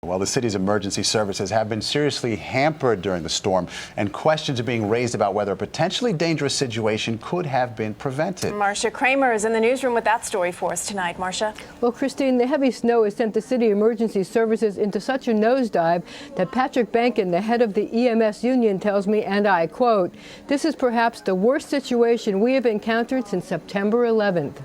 Well, the city's emergency services have been seriously hampered during the storm, and questions are being raised about whether a potentially dangerous situation could have been prevented. Marcia Kramer is in the newsroom with that story for us tonight. Marcia? Well, Christine, the heavy snow has sent the city emergency services into such a nosedive that Patrick Bankin, the head of the EMS union, tells me, and I quote, "This is perhaps the worst situation we have encountered since September 11th.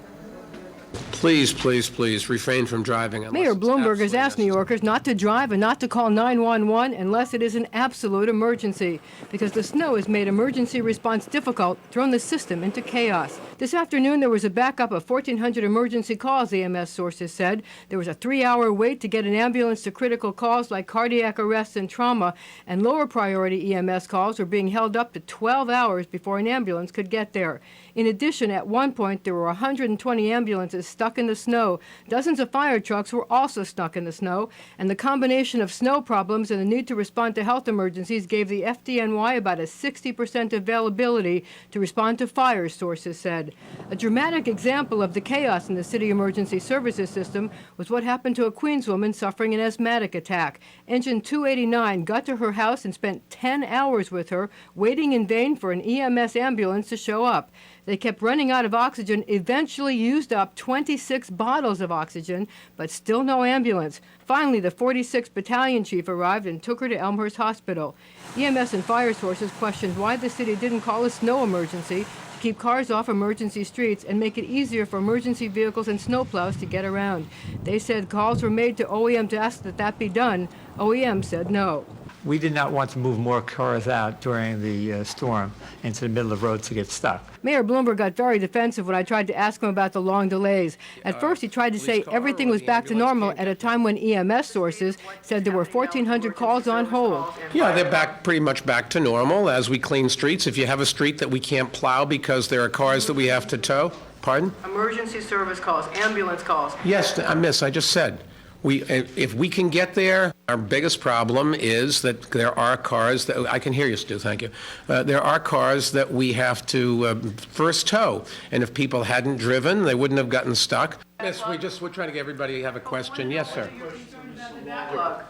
Please, please, please refrain from driving. Mayor Bloomberg has asked New Yorkers not to drive and not to call 911 unless it is an absolute emergency, because the snow has made emergency response difficult, thrown the system into chaos. This afternoon, there was a backup of 1,400 emergency calls, EMS sources said. There was a 3-hour wait to get an ambulance to critical calls like cardiac arrests and trauma, and lower priority EMS calls were being held up to 12 hours before an ambulance could get there. In addition, at one point, there were 120 ambulances stuck in the snow. Dozens of fire trucks were also stuck in the snow, and the combination of snow problems and the need to respond to health emergencies gave the FDNY about a 60% availability to respond to fires, sources said. A dramatic example of the chaos in the city emergency services system was what happened to a Queens woman suffering an asthmatic attack. Engine 289 got to her house and spent 10 hours with her, waiting in vain for an EMS ambulance to show up. They kept running out of oxygen, eventually used up 26 bottles of oxygen, but still no ambulance. Finally, the 46th Battalion Chief arrived and took her to Elmhurst Hospital. EMS and fire sources questioned why the city didn't call a snow emergency to keep cars off emergency streets and make it easier for emergency vehicles and snowplows to get around. They said calls were made to OEM to ask that be done. OEM said no. We did not want to move more cars out during the storm into the middle of roads to get stuck. Mayor Bloomberg got very defensive when I tried to ask him about the long delays. At first, he tried to say everything was back to normal at a time when EMS sources said there were 1,400 calls on hold. Yeah, they're pretty much back to normal as we clean streets. If you have a street that we can't plow because there are cars that we have to tow, pardon? Emergency service calls, ambulance calls. Yes, I just said. If we can get there, our biggest problem is that there are cars that, I can hear you, Stu, thank you. There are cars that we have to first tow, and if people hadn't driven, they wouldn't have gotten stuck. Yes, we're trying to get everybody to have a question. Yes, sir.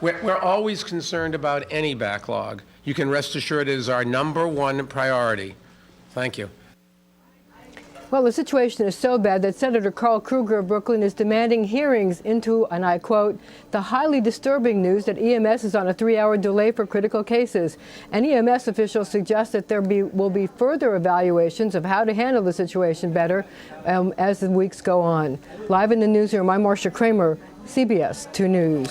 We're always concerned about any backlog. You can rest assured it is our #1 priority. Thank you. Well, the situation is so bad that Senator Carl Krueger of Brooklyn is demanding hearings into, and I quote, "the highly disturbing news that EMS is on a 3-hour delay for critical cases." And EMS officials suggest that there will be further evaluations of how to handle the situation better as the weeks go on. Live in the newsroom, I'm Marcia Kramer, CBS 2 News.